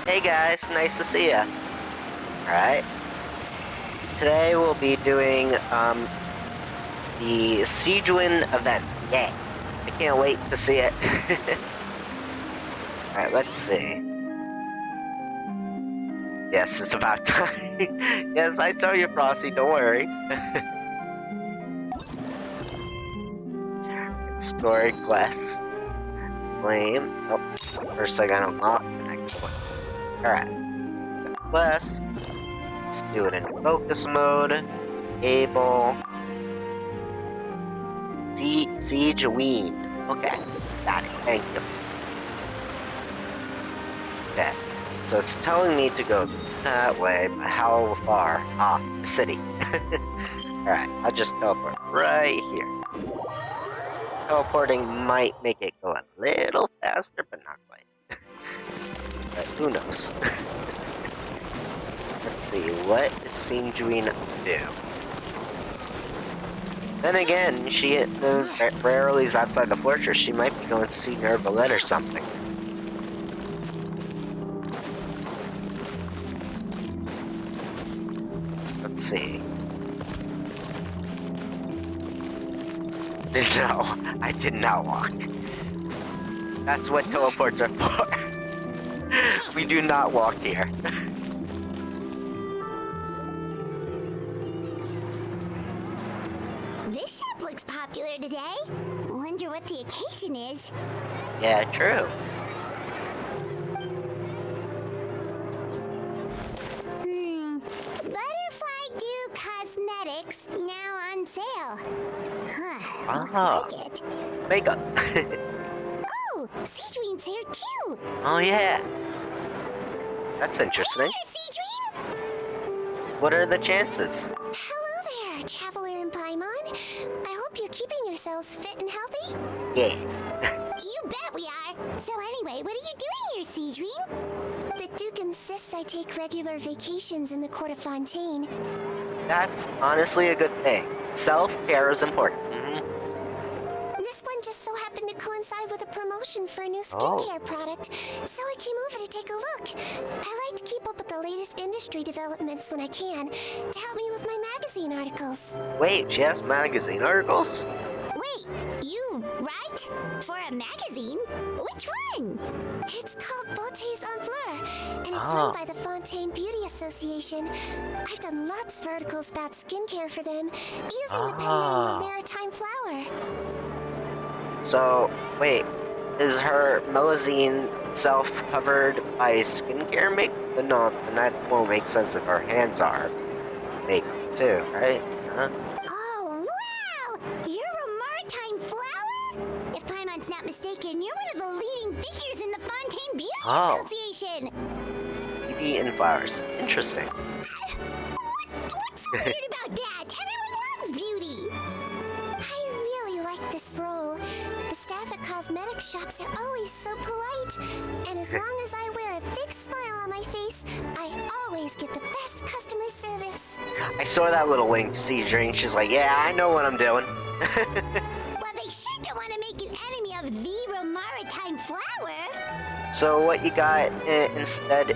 Hey guys, nice to see ya. Alright. Today we'll be doing the Siegewind event. Yay. I can't wait to see it. Alright, let's see. Yes, it's about time. Yes, I saw you, Frosty, don't worry. Story quest. Flame. Oh, first I gotta unlock, and I can go in. Alright. So quest. Let's do it in focus mode. Able. Siegewind. Okay. Got it. Thank you. Okay. So it's telling me to go that way, but how far? Ah, the city. Alright, I'll just teleport right here. Teleporting might make it go a little faster, but not quite. But who knows? Let's see, what is Siegewind do? Then again, she rarely is outside the fortress. She might be going to see Nervalet or something. Let's see. No, I did not walk. That's what teleports are for. We do not walk here. This shop looks popular today. Wonder what the occasion is. Yeah, true. Butterfly Dew Cosmetics now on sale. Huh, looks like it. Makeup. Oh, Siegewind's here too. Oh yeah. That's interesting. Hey there, Siegewin! What are the chances? Hello there, Traveler and Paimon. I hope you're keeping yourselves fit and healthy. Yeah. You bet we are. So anyway, what are you doing here, Siegewin? The Duke insists I take regular vacations in the court of Fontaine. That's honestly a good thing. Self-care is important. This one just so happened to coincide with a promotion for a new skincare product, so I came over to take a look. I like to keep up with the latest industry developments when I can, to help me with my magazine articles. Wait, she has magazine articles? Wait, you write? For a magazine? Which one? It's called Beautés en Fleur, and it's run by the Fontaine Beauty Association. I've done lots of articles about skincare for them, using the pen name Maritime Flower. So, wait, is her magazine itself covered by skincare makeup? No, then that won't make sense if her hands are makeup too, right? Huh? Oh, wow! You're a Maritime Flower? If Paimon's not mistaken, you're one of the leading figures in the Fontaine Beauty Association. Beauty and flowers. Interesting. What's so weird about that? Everyone loves beauty. I really like this role. The staff at cosmetic shops are always so polite. And as long as I wear a big smile on my face, I always get the best customer service. I saw that little winged seizure and she's like, yeah, I know what I'm doing. Well, they sure don't want to make an enemy of the Maritime Flower. So what you got instead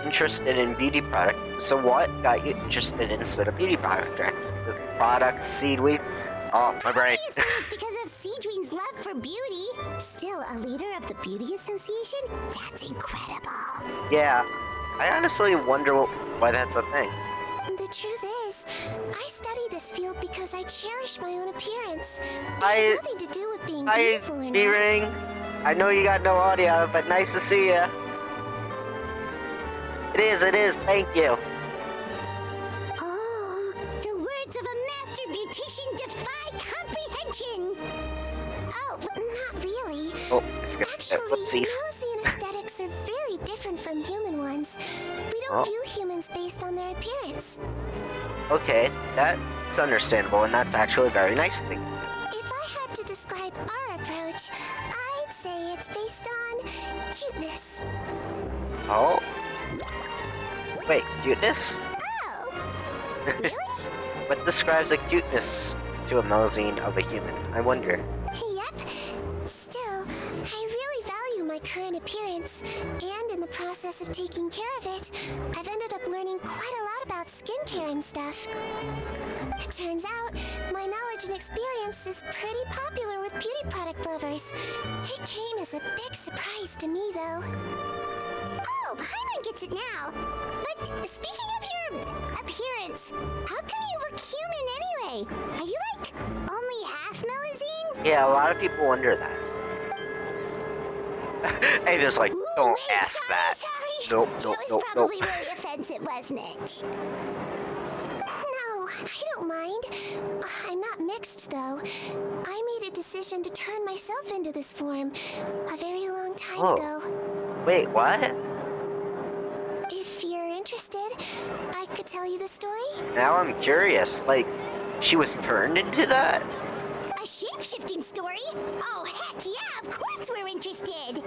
interested in beauty product? So what got you interested instead of beauty product? The product, seedweed? Oh, my brain. Obviously, it's because of Siegewin's love for beauty. Still a leader of the Beauty Association? That's incredible. Yeah, I honestly wonder why that's a thing. The truth is, I study this field because I cherish my own appearance. It Hi, has nothing to do with being beautiful or not. B-Ring. I know you got no audio, but nice to see ya. It is, thank you. Oh, the words of a master beautician defy comprehension. Oh, not really. Oh, it's good. Actually, Whoopsies. Melusine aesthetics are very different from human ones. We don't view humans based on their appearance. Okay, that's understandable, and that's actually a very nice thing. If I had to describe our approach, I'd say it's based on cuteness. Oh. Wait, cuteness? Oh, really? What describes the cuteness to a magazine of a human? I wonder. Yep. Still, I really value my current appearance, and in the process of taking care of it, I've ended up learning quite a lot about skincare and stuff. It turns out, my knowledge and experience is pretty popular with beauty product lovers. It came as a big surprise to me, though. Oh, Paimon gets it now. But speaking of your appearance, how come you look human anyway? Are you like only half Melusine? Yeah, a lot of people wonder that. Hey, there's like, don't ask that. Nope, nope, That was nope, probably nope. really offensive, wasn't it? No, I don't mind. I'm not mixed, though. I made a decision to turn myself into this form a very long time ago. Wait, what? If you're interested, I could tell you the story. Now I'm curious. Like, she was turned into that? A shape-shifting story? Oh, heck yeah, of course we're interested.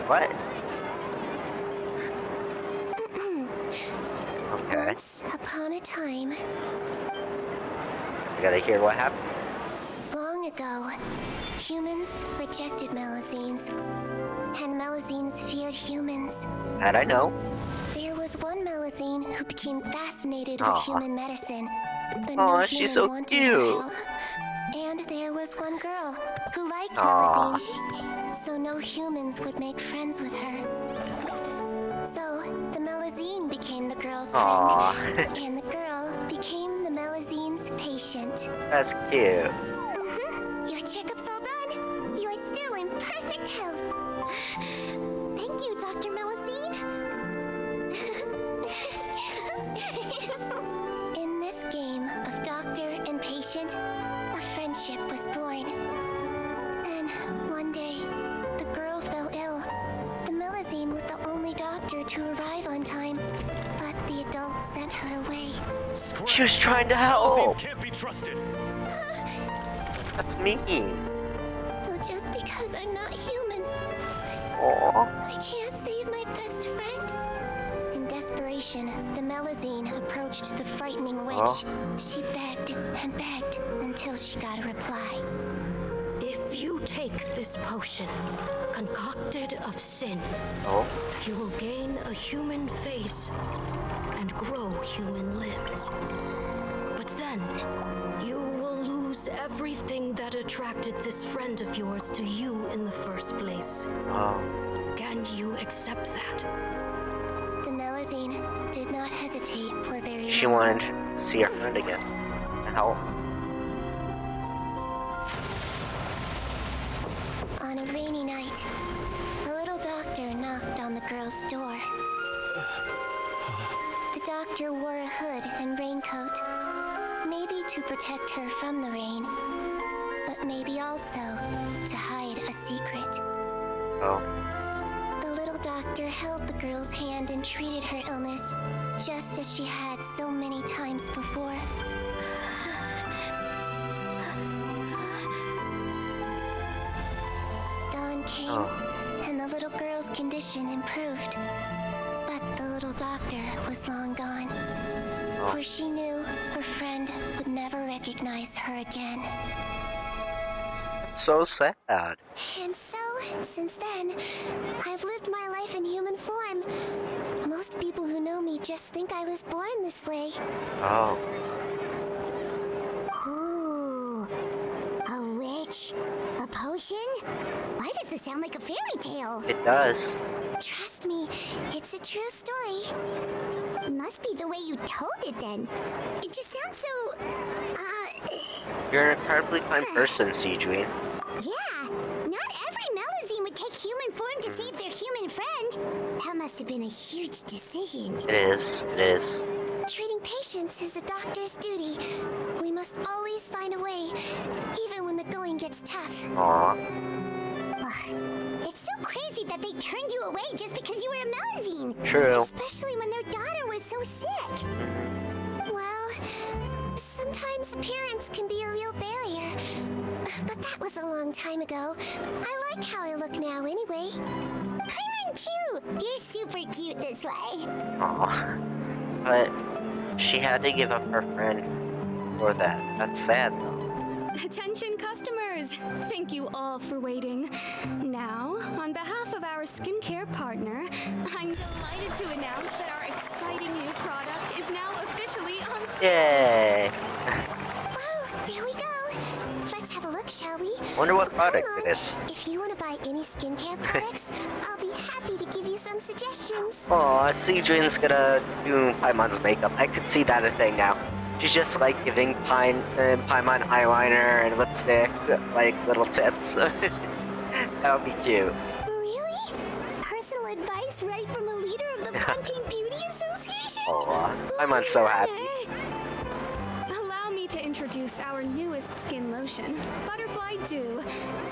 What? Okay. Once upon a time, I gotta hear what happened. long ago, humans rejected Melusines, and Melusines feared humans. That I know. There was one Melusine who became fascinated Aw. with human medicine, but Aw, no she's human so wanted cute. her help. And there was one girl who liked Aw. Melusines, so no humans would make friends with her. So the Melusine became the girl's Aw. friend, and the girl became the Melusine's patient. That's cute. Your checkup's all done. You're still in perfect health. Thank you, Dr. Melusine. In this game of doctor and patient, a friendship was born. Then, one day, the girl fell ill. The Melusine was the only doctor to arrive on time, but the adults sent her away. She was trying to help. Can't be trusted. That's mean. So just because I'm not human, Aw. I can't save my best friend. In desperation, the Melusine approached the frightening witch. She begged and begged until she got a reply. If you take this potion, concocted of sin, Oh. you will gain a human face and grow human limbs. But then, you will lose everything that attracted this friend of yours to you in the first place. Oh. Can you accept that? The Melusine did not hesitate for very long. She wanted to see her friend again. To help. On a rainy night, a little doctor knocked on the girl's door. The doctor wore a hood and raincoat, maybe to protect her from the rain, but maybe also to hide a secret. Oh. The little doctor held the girl's hand and treated her illness, just as she had so many times before. Dawn came, and the little girl's condition improved. But the little doctor was long gone, for she knew her friend would never recognize her again. So sad. And so, since then, I've lived my life in human form. Most people who know me just think I was born this way. Oh. Ooh, a witch? A potion? Why does this sound like a fairy tale? It does. Trust me, it's a true story. Must be the way you told it then. It just sounds so, You're an incredibly kind person, Sejuin. yeah. Not every Melusine would take human form to save their human friend. That must have been a huge decision. It is. It is. Treating patients is a doctor's duty. We must always find a way, even when the going gets tough. Aw. Ugh. It's so crazy that they turned you away just because you were a Melusine. True. Especially when their daughter was so sick. Well, sometimes appearance can be a real barrier. But that was a long time ago. I like how I look now anyway. Paimon too! You're super cute this way. Aw. But she had to give up her friend for that. That's sad, though. Attention customers! Thank you all for waiting. Now, on behalf of our skincare partner, I'm delighted to announce that our exciting new product is now officially on sale. Yay! Whoa, there we go. Let's have a look, shall we? Wonder what Oh, product come it on. is. If you want to buy any skincare products, I'll be happy to give you some suggestions. Aw, Cedrian's gonna do Paimon's makeup. I could see that a thing now. She's just like giving Paimon eyeliner and lipstick, like little tips. That would be cute. Really? Personal advice right from a leader of the Fontaine Beauty Association? Aw, Paimon's so happy. Allow me to introduce our newest skin lotion, Butterfly Dew.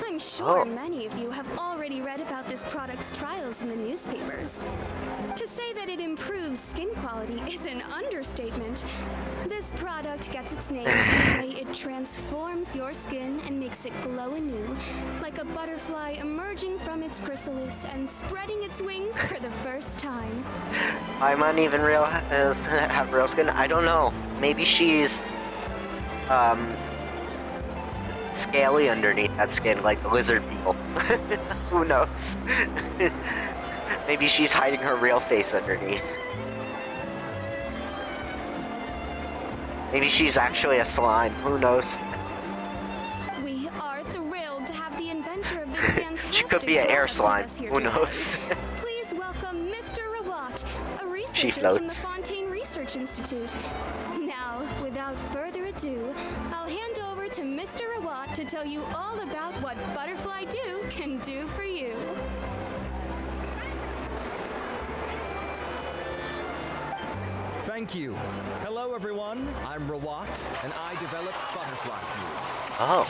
I'm sure many of you have already read about this product's trials in the newspapers. To say that it improves skin quality is an understatement. This product gets its name from the way it transforms your skin and makes it glow anew, like a butterfly emerging from its chrysalis and spreading its wings for the first time. Paimon even have real skin? I don't know. Maybe she's scaly underneath that skin, like the lizard people. Who knows? Maybe she's hiding her real face underneath. Maybe she's actually a slime. Who knows? We are thrilled to have the inventor of this fantastic She could be an air product slime. with us here Who today. knows? Please welcome Mr. Rawat, a She researcher from the floats. Fontaine Research Institute. Now, without further ado, I'll hand over to Mr. Rawat to tell you all about what Butterfly Dew can do for you. Thank you. Hello, everyone. I'm Rawat, and I developed Butterfly Dew. Oh.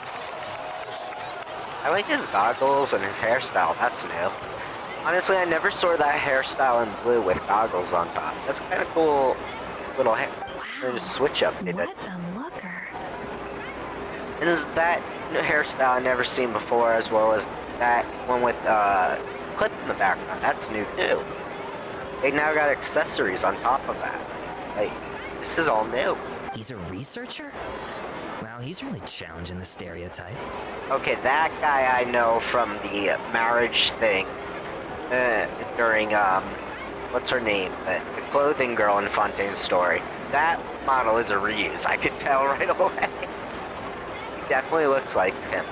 I like his goggles and his hairstyle. That's new. Honestly, I never saw that hairstyle in blue with goggles on top. That's kind of cool little hair. Wow. Switch up in it. What a looker. And is that hairstyle I never seen before, as well as that one with clip in the background. That's new too. They now got accessories on top of that. Like, this is all new. He's a researcher? Wow, he's really challenging the stereotype. Okay, that guy I know from the marriage thing during, what's her name? The clothing girl in Fontaine's story. That model is a reuse. I could tell right away. He definitely looks like him.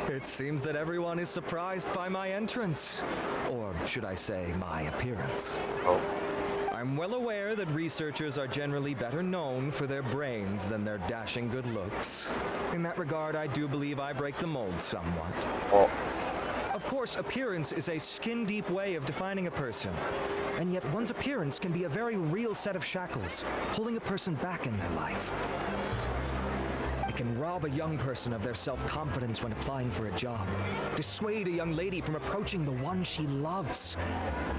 It seems that everyone is surprised by my entrance. Or should I say, my appearance. Oh. I'm well aware that researchers are generally better known for their brains than their dashing good looks. In that regard, I do believe I break the mold somewhat. Oh. Of course, appearance is a skin-deep way of defining a person. And yet one's appearance can be a very real set of shackles, holding a person back in their life. It can rob a young person of their self-confidence when applying for a job, dissuade a young lady from approaching the one she loves.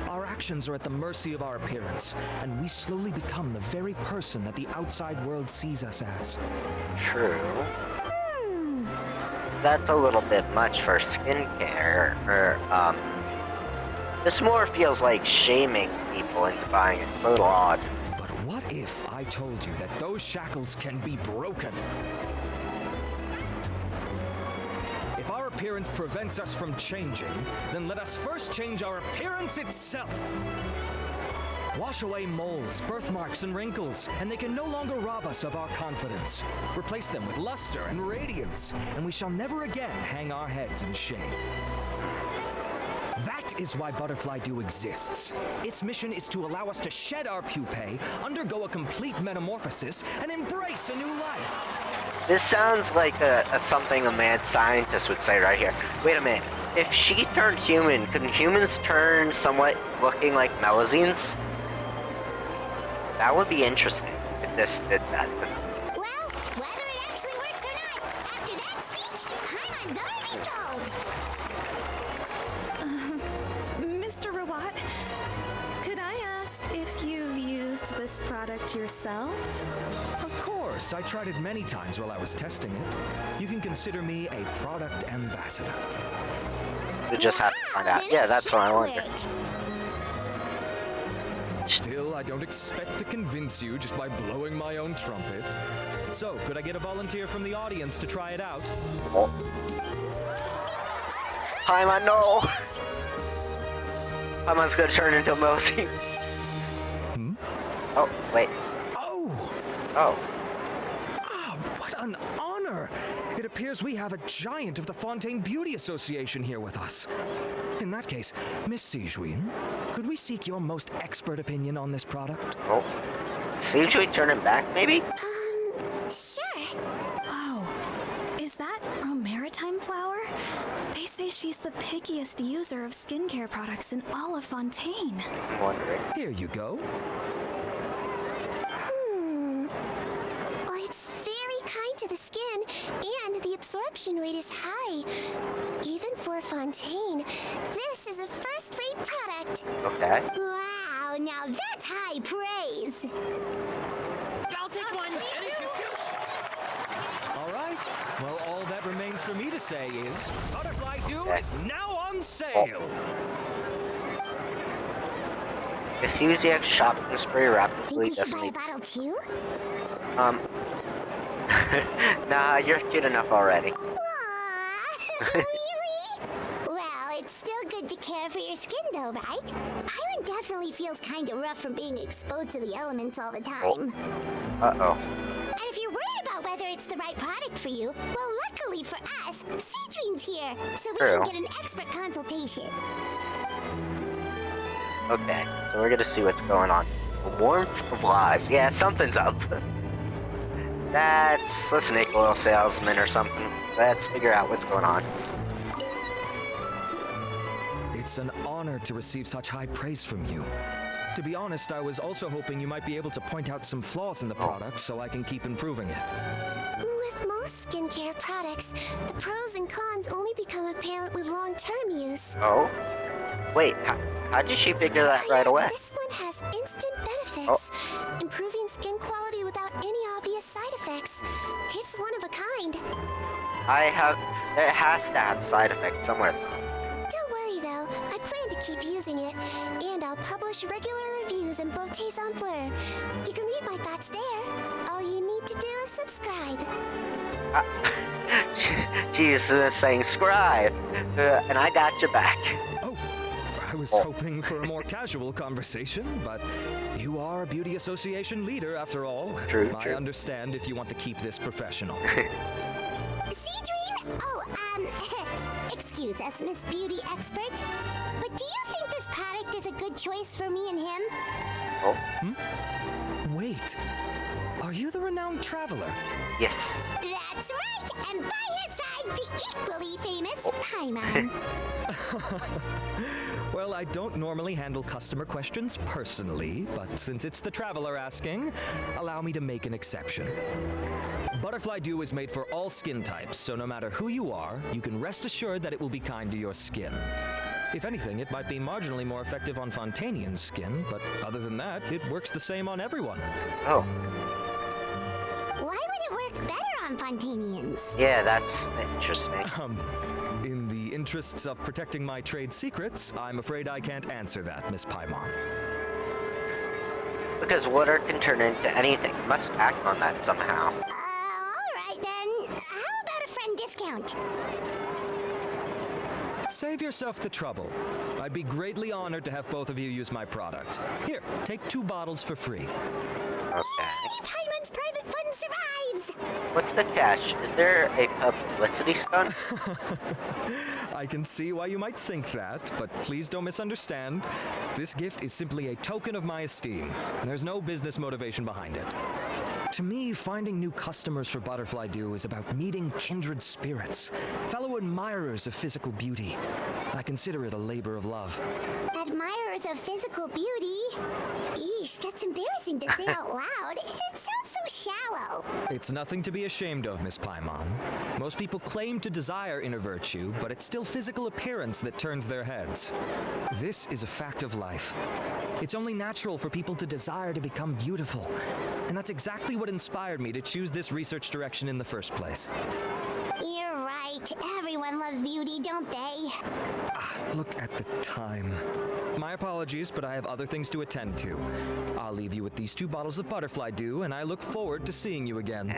Our actions are at the mercy of our appearance, and we slowly become the very person that the outside world sees us as. True. That's a little bit much for skincare, this more feels like shaming people into buying it. It's a little odd. But what if I told you that those shackles can be broken? If our appearance prevents us from changing, then let us first change our appearance itself. Wash away moles, birthmarks, and wrinkles, and they can no longer rob us of our confidence. Replace them with luster and radiance, and we shall never again hang our heads in shame. That is why Butterfly Dew exists. Its mission is to allow us to shed our pupae, undergo a complete metamorphosis, and embrace a new life. This sounds like something a mad scientist would say right here. Wait a minute. If she turned human, couldn't humans turn somewhat looking like Melazines? That would be interesting if this did that. Well, whether it actually works or not, after that speech, Paimon's already sold. Mr. Rawat, could I ask if you've used this product yourself? Of course, I tried it many times while I was testing it. You can consider me a product ambassador. We just have to find out. Then Yeah, it's that's what I wanted. Chadwick. Still, I don't expect to convince you just by blowing my own trumpet. So, could I get a volunteer from the audience to try it out? Oh. Paimon, no! Paimon's gonna turn into Mosey. Hmm? Oh, wait. Oh! Oh. Ah, what an honor! It appears we have a giant of the Fontaine Beauty Association here with us. In that case, Miss Sijuin, could we seek your most expert opinion on this product? Oh. Seems we turn him back, maybe? Sure. Oh, is that a maritime flower? They say she's the pickiest user of skincare products in all of Fontaine. I'm wondering. Here you go. Well, it's very kind to the skin, and the absorption rate is high. Even for Fontaine, this is a first-rate product. Okay. Wow, now that's high praise. I'll take one. Any discounts? All right. Well, all that remains for me to say is, Butterfly Dew is now on sale. Enthusiast shopping spree Think rapidly we should buy a decimates. bottle too? Nah, you're cute enough already. Aww, really? Well, it's still good to care for your skin though, right? Paimon definitely feels kind of rough from being exposed to the elements all the time. Uh-oh. And if you're worried about whether it's the right product for you, well, luckily for us, Sijuin's here, so we True. can get an expert consultation. Okay, so we're gonna see what's going on. Warmth flies. Yeah, something's up. That's a snake oil salesman or something. Let's figure out what's going on. It's an honor to receive such high praise from you. To be honest, I was also hoping you might be able to point out some flaws in the product so I can keep improving it. With most skincare products, the pros and cons only become apparent with long-term use. Oh? Wait, how did she figure that right away? This one has instant benefits, improving skin quality without any obvious side effects. It's one of a kind. It has to have side effects somewhere. Don't worry though, I plan to keep using it, and I'll publish regular reviews in Beauté Sans Fleur. You can read my thoughts there. All you need to do is subscribe. She's saying scribe, and I got your back. Oh, I was hoping for a more casual conversation, but you are a beauty association leader after all. True, I true. understand if you want to keep this professional. Sijuin? Oh, excuse us, Miss Beauty Expert. But do you think this product is a good choice for me and him? Oh, Wait, are you the renowned traveler? yes. That's right, and by his side, the equally famous Paimon. Well, I don't normally handle customer questions personally, but since it's the traveler asking, allow me to make an exception. Butterfly Dew is made for all skin types, so no matter who you are, you can rest assured that it will be kind to your skin. If anything, it might be marginally more effective on Fontainian's skin, but other than that, it works the same on everyone. Oh, Why would it work better on Fontainians? yeah, that's interesting. In the interests of protecting my trade secrets, I'm afraid I can't answer that, Miss Paimon. Because water can turn into anything. Must act on that somehow. Alright then. How about a friend discount? Save yourself the trouble. I'd be greatly honored to have both of you use my product. Here, take 2 bottles for free. Okay. Paimon's private fund survives! What's the catch? Is there a publicity stunt? I can see why you might think that, but please don't misunderstand. This gift is simply a token of my esteem. There's no business motivation behind it. To me, finding new customers for Butterfly Dew is about meeting kindred spirits, fellow admirers of physical beauty. I consider it a labor of love. Admirers of physical beauty? Eesh, that's embarrassing to say out loud. It sounds so shallow. It's nothing to be ashamed of, Miss Paimon. Most people claim to desire inner virtue, but it's still physical appearance that turns their heads. This is a fact of life. It's only natural for people to desire to become beautiful. And that's exactly what inspired me to choose this research direction in the first place. You're right. right. Everyone loves beauty, don't they? Look at the time. My apologies, but I have other things to attend to. I'll leave you with these 2 bottles of butterfly dew, and I look forward to seeing you again.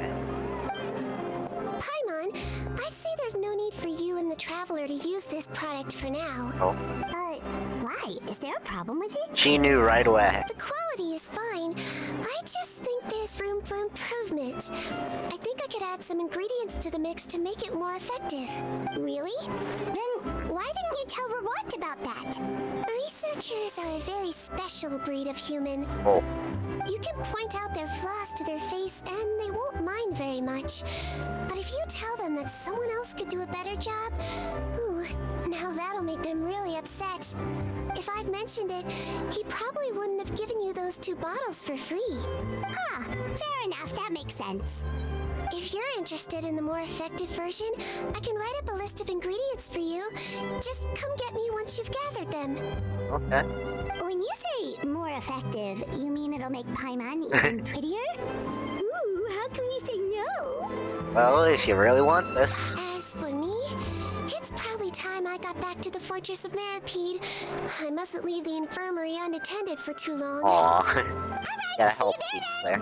Paimon, I'd say there's no need for you and the Traveler to use this product for now. Oh, Why? Is there a problem with it? she knew right away. The quality is fine. I just think there's room for improvement. I think I could add some ingredients to the mix to make it more effective. Really? Then why didn't you tell Robot about that? Researchers are a very special breed of human. Oh, You can point out their flaws to their face and they won't mind very much. But if you tell them that someone else could do a better job, ooh, now that'll make them really upset. If I'd mentioned it, he probably wouldn't have given you those 2 bottles for free. Huh, fair enough, that makes sense. If you're interested in the more effective version, I can write up a list of ingredients for you. Just come get me once you've gathered them. okay. When you say more effective, you mean it'll make Paimon even prettier? Ooh, how can we say no? Well, if you really want this. As for me, it's probably time I got back to the Fortress of Meripede. I mustn't leave the infirmary unattended for too long. Aw. Gotta help people there.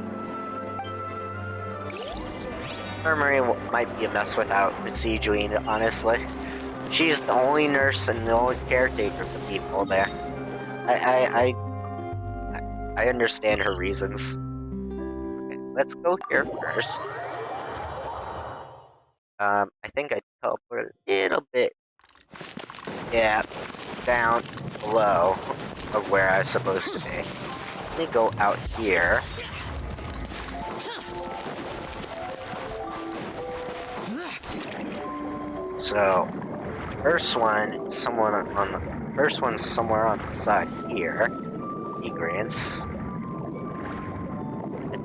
Infirmary might be a mess without Besieging, honestly. She's the only nurse and the only caretaker for people there. I understand her reasons. Okay, let's go here first. I think I teleported a little bit. Yeah, down below of where I was supposed to be. Let me go out here. So, first one, somewhere on the side here. Ingredients.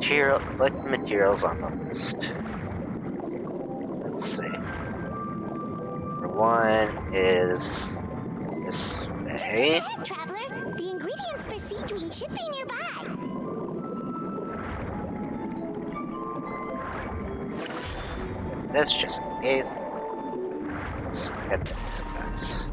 Collect the materials on the list. Let's see. Number 1 is this way. Ahead, Traveler. The ingredients for Siegewing should be nearby. This just in case. Let's get these guys.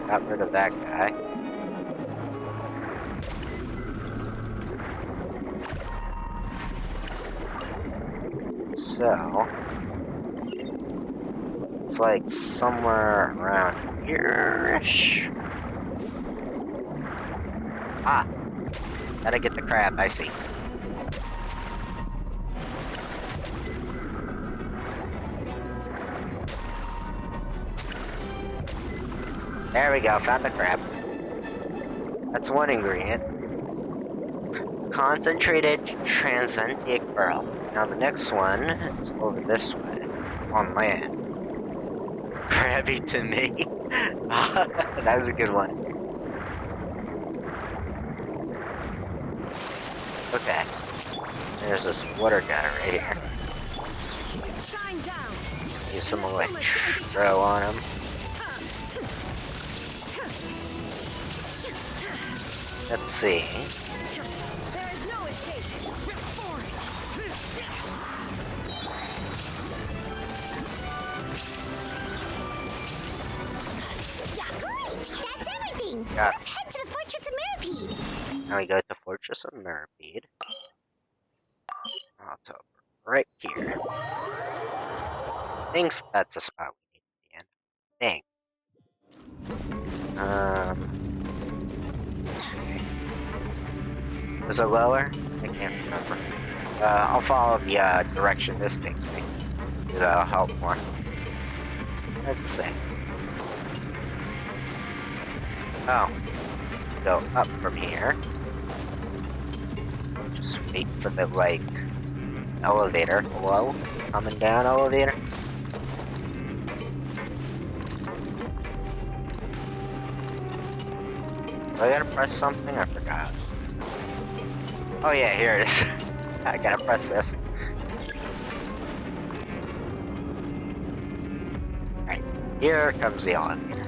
Got rid of that guy. So, it's like somewhere around here-ish. Ah, gotta get the crab, I see. There we go, found the crab. That's one ingredient. Concentrated transcendent pearl. Now the next one is over this way, on land. Crabby to me. That was a good one. Okay. There's this water guy right here. Use some electro on him. Let's see. That's everything! Yeah. Let's head to the Fortress of Meripede! Now we go to Fortress of Meripede. Oh, it's right here. Thinks that's the spot we need to be in. Dang. Was it lower? I can't remember. I'll follow the direction this takes me. That'll help more. Let's see. Oh. Go up from here. Just wait for the, like, elevator. Hello? Coming down, elevator? Do I gotta press something? I forgot. Oh yeah, here it is. I gotta press this. Alright, here comes the elevator.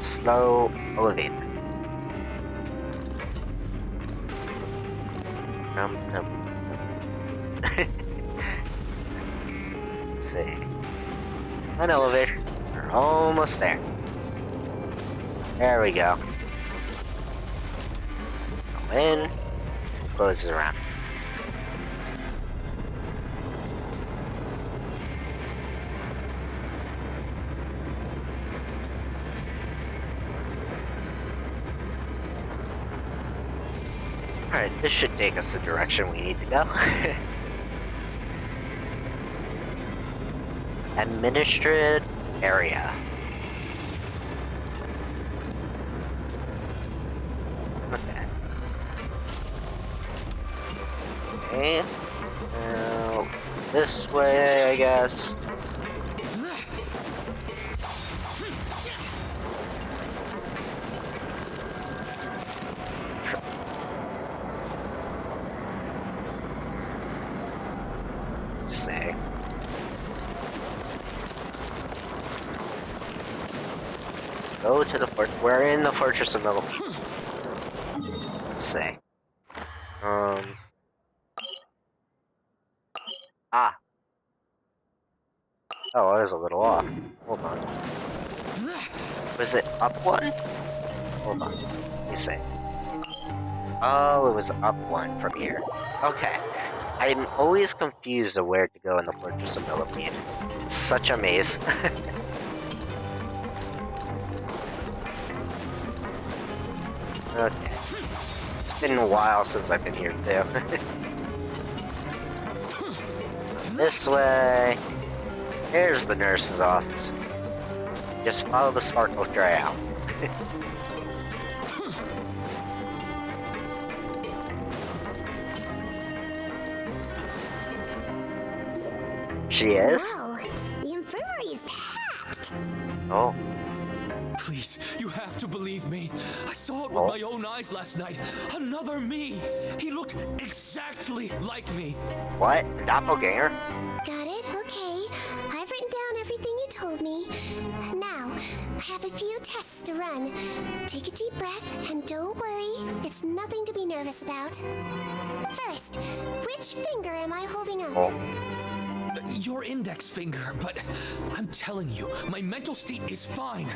slow elevator. Let's see. An elevator. We're almost there. There we go. Go in. Closes around. Alright, this should take us the direction we need to go. Administered area. Okay. Okay. Now, this way, I guess. Say. Go to the fort. We're in the Fortress of Millipede. Let's see. Ah. Oh, I was a little off. Hold on. Was it up one? Hold on. Let me see. Oh, it was up one from here. Okay. I'm always confused of where to go in the Fortress of Millipede. It's such a maze. Okay. It's been a while since I've been here, too. This way. Here's the nurse's office. Just follow the sparkle trail. She is? Wow, the infirmary is packed. Oh. Please, you have to believe me. I saw it with my own eyes last night. Another me. He looked exactly like me. What? A doppelganger? Got it? Okay. I've written down everything you told me. Now, I have a few tests to run. Take a deep breath and don't worry. It's nothing to be nervous about. First, which finger am I holding up? Oh. Your index finger, but I'm telling you, my mental state is fine.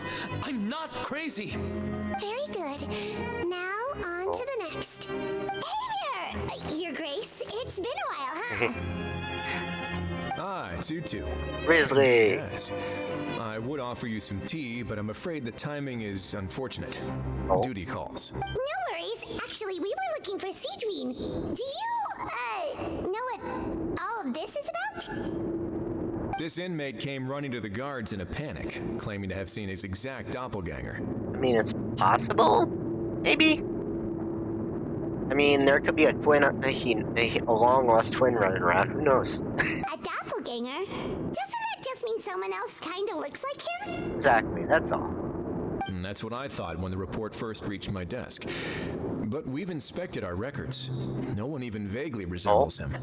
I'm not crazy. Very good. Now, on to the next. Hey there, Your Grace. It's been a while, huh? Ah, it's you two. Grizzly. Yes. I would offer you some tea, but I'm afraid the timing is unfortunate. Oh. Duty calls. No worries. Actually, we were looking for Cedrine. Do you, know what all of this is about? This inmate came running to the guards in a panic, claiming to have seen his exact doppelganger. I mean, it's possible? Maybe? I mean, there could be a twin, a long-lost twin running around. Who knows? A doppelganger? Doesn't that just mean someone else kind of looks like him? Exactly, that's all. And that's what I thought when the report first reached my desk. But we've inspected our records. No one even vaguely resembles him.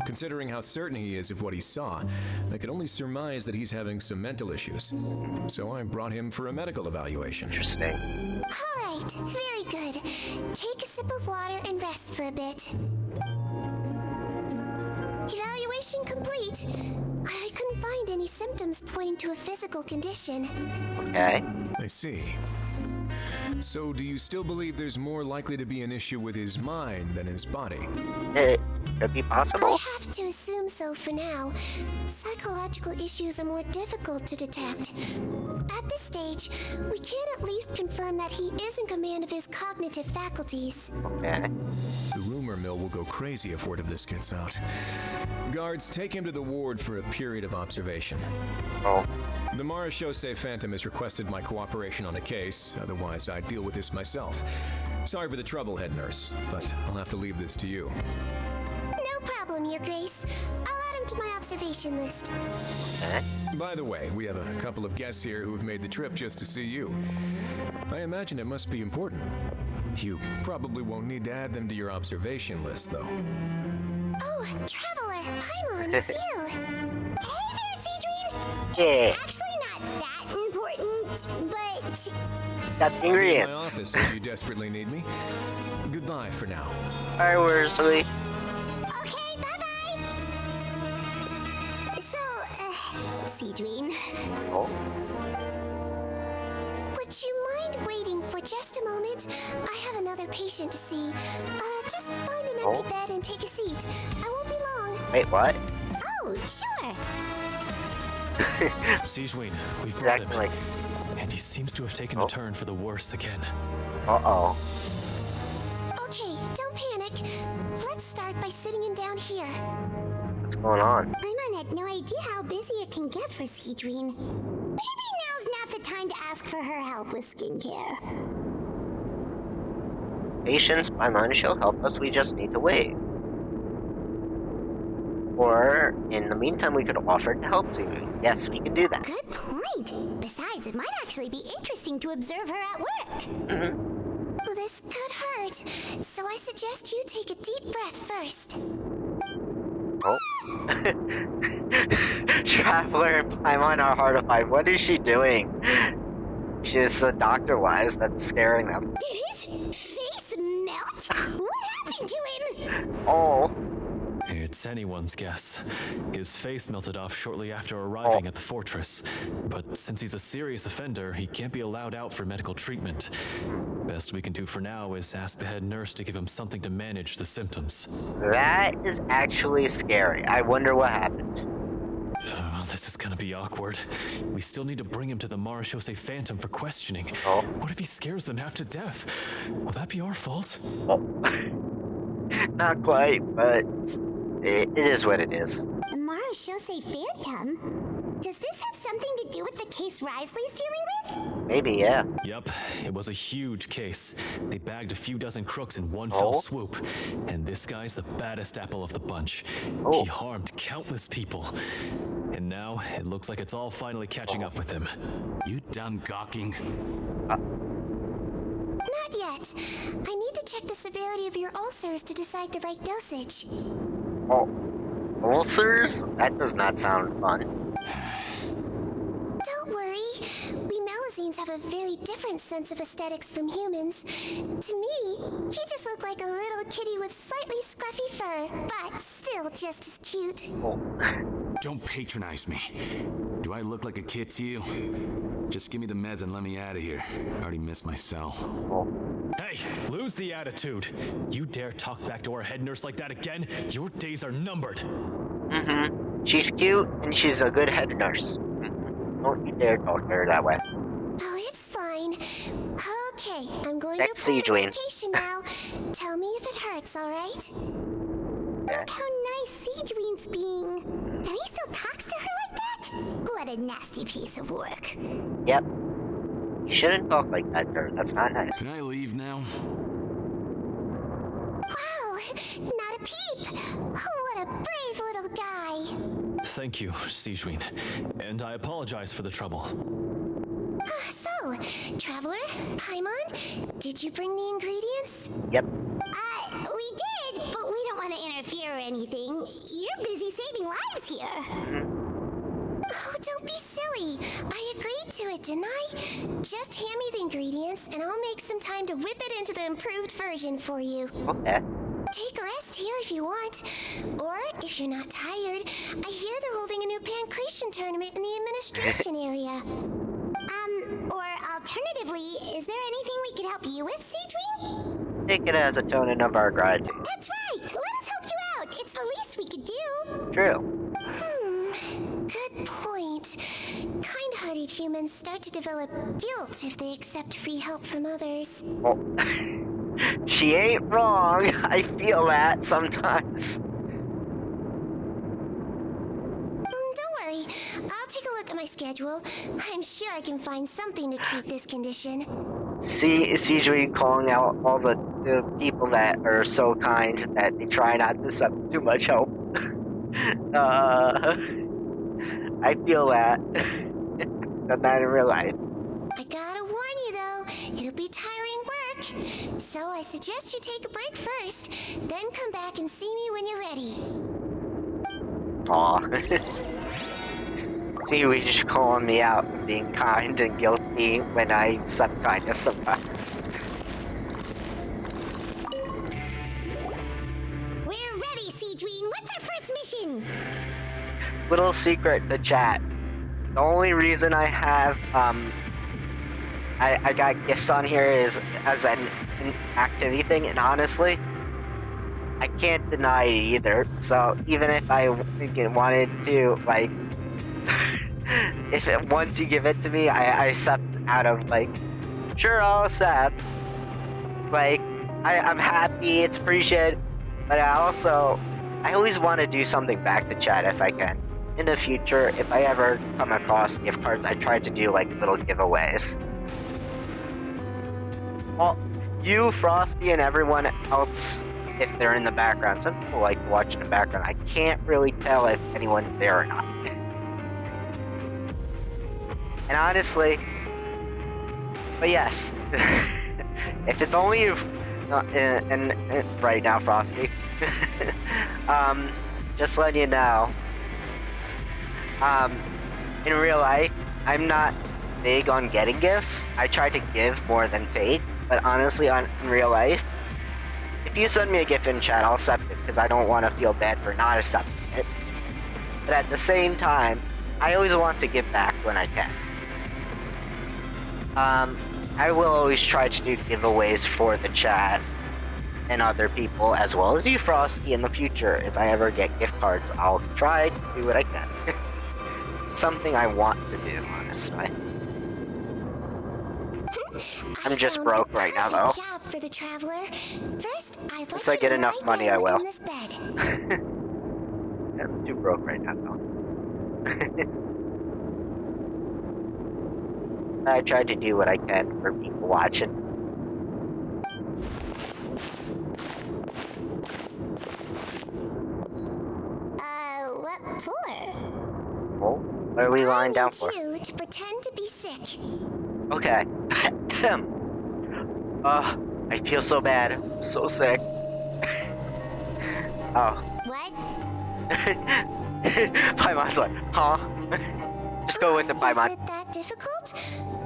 Considering how certain he is of what he saw, I could only surmise that he's having some mental issues. So I brought him for a medical evaluation. Interesting. All right, very good. Take a sip of water and rest for a bit. Evaluation complete. I couldn't find any symptoms pointing to a physical condition. Okay. I see. So do you still believe there's more likely to be an issue with his mind than his body? It could be I possible. have to assume so for now. Psychological issues are more difficult to detect. At this stage, we can at least confirm that he is in command of his cognitive faculties. Okay. The rumor mill will go crazy if word of this gets out. Guards, take him to the ward for a period of observation. Oh. The Marechaussee Phantom has requested my cooperation on a case, otherwise I'd deal with this myself. Sorry for the trouble, head nurse, but I'll have to leave this to you. No problem, Your Grace. I'll add him to my observation list. Okay. By the way, we have a couple of guests here who have made the trip just to see you. I imagine it must be important. You probably won't need to add them to your observation list, though. Oh, Traveler, Paimon, it's you. Hey there, Cedrine. Yeah. It's actually not that important, but... Got the I'll be in my ingredients. office if you desperately need me. Goodbye for now. Alright, Worsley. Okay, bye-bye! So, Seedween, Oh, would you mind waiting for just a moment? I have another patient to see. Just find an empty Oh. bed and take a seat. I won't be long. wait, what? Oh, sure. Siegeween, we've He's brought acting him. like, And he seems to have taken Oh. a turn for the worse again. uh-oh. Okay, don't panic. Let's start by sitting him down here. What's going on? Paimon had no idea how busy it can get for Seedween. Maybe now's not the time to ask for her help with skincare. Patience, Paimon, she'll help us, we just need to wait. Or, in the meantime, we could offer to help Seedween. Yes, we can do that. Good point. Besides, it might actually be interesting to observe her at work. Mhm. Well, this could hurt, so I suggest you take a deep breath first. Oh. Traveler and Paimon are horrified. What is she doing? She's doctor-wise, that's scaring them. Did his face melt? What happened to him? Oh. It's anyone's guess. His face melted off shortly after arriving at the fortress. But since he's a serious offender, he can't be allowed out for medical treatment. Best we can do for now is ask the head nurse to give him something to manage the symptoms. That is actually scary. I wonder what happened. Oh, this is gonna be awkward. We still need to bring him to the Marechaussee Phantom for questioning. Oh. What if he scares them half to death? Will that be our fault? Oh. Not quite, but it is what it is. The Marechaussee Phantom? Does this have something to do with the case Risley's dealing with? Maybe, yeah. Yup, it was a huge case. They bagged a few dozen crooks in one Oh. fell swoop. And this guy's the baddest apple of the bunch. Oh. He harmed countless people. And now, it looks like it's all finally catching up with him. You done gawking? Not yet. I need to check the severity of your ulcers to decide the right dosage. Oh. Ulcers? That does not sound fun. Don't worry. We Melazines have a very different sense of aesthetics from humans. To me, he just looked like a little kitty with slightly scruffy fur, but still just as cute. Oh. Don't patronize me. Do I look like a kid to you? Just give me the meds and let me out of here. I already missed my cell. Oh. Hey, lose the attitude. You dare talk back to our head nurse like that again? Your days are numbered. Mm-hmm. She's cute, and she's a good head nurse. Don't you dare talk to her that way. Oh, it's fine. Okay, I'm going Let's to see, apply Dwayne. medication now. Tell me if it hurts, all right? Yeah. Look how nice Seedween's being. And he still talks to her like that? What a nasty piece of work. Yep. You shouldn't talk like that to her. That's not nice. Can I leave now? Wow, not a peep. What a brave little guy. Thank you, Siegeween. And I apologize for the trouble. So, Traveler, Paimon, did you bring the ingredients? Yep. We did, but we don't want to interfere or anything. You're busy saving lives here. Oh, don't be silly. I agreed to it, didn't I? Just hand me the ingredients, and I'll make some time to whip it into the improved version for you. Okay. Take a rest here if you want. Or, if you're not tired, I hear they're holding a new pancreation tournament in the administration area. Or alternatively, is there anything we could help you with, Seedween? Take it as a token of our gratitude. That's right! Let us help you out! It's the least we could do! True. Good point. Kind-hearted humans start to develop guilt if they accept free help from others. Oh. She ain't wrong. I feel that sometimes. Don't worry. I'll take a look at my schedule. I'm sure I can find something to treat this condition. See Seedween calling out all the people that are so kind that they try not to accept too much help. I feel that. But not in real life. I gotta warn you though, it'll be tiring work. So I suggest you take a break first, then come back and see me when you're ready. Aw. See, we just calling me out for being kind and guilty when I accept kindness sometimes. We're ready, Seedween. What's our first mission? Little secret to chat. The only reason I have, I got gifts on here is as an activity thing, and honestly, I can't deny it either. So even if I wanted to, like, once you give it to me, I accept out of, like, sure, I'll accept. Like, I'm happy, it's appreciated, but I always want to do something back to chat if I can. In the future, if I ever come across gift cards, I try to do, like, little giveaways. Well, you, Frosty, and everyone else, if they're in the background. Some people like to watch in the background. I can't really tell if anyone's there or not. And honestly, but yes, if it's only you, and right now, Frosty, just letting you know, in real life, I'm not big on getting gifts. I try to give more than take, but honestly, in real life, if you send me a gift in chat, I'll accept it because I don't want to feel bad for not accepting it. But at the same time, I always want to give back when I can. I will always try to do giveaways for the chat and other people, as well as you, Frosty, in the future. If I ever get gift cards, I'll try to do what I can. Something I want to do, honestly. I'm just broke right now, though. Job for the traveler. First, I'd like Once I get enough money, I will. in this bed. I'm too broke right now, though. I try to do what I can for people watching. What for? Oh, what are we lying down for? I need you to pretend to be sick. Okay. I feel so bad. I'm so sick. Oh. What? Paimon's like, huh? Just go with the Paimon. Is it that difficult?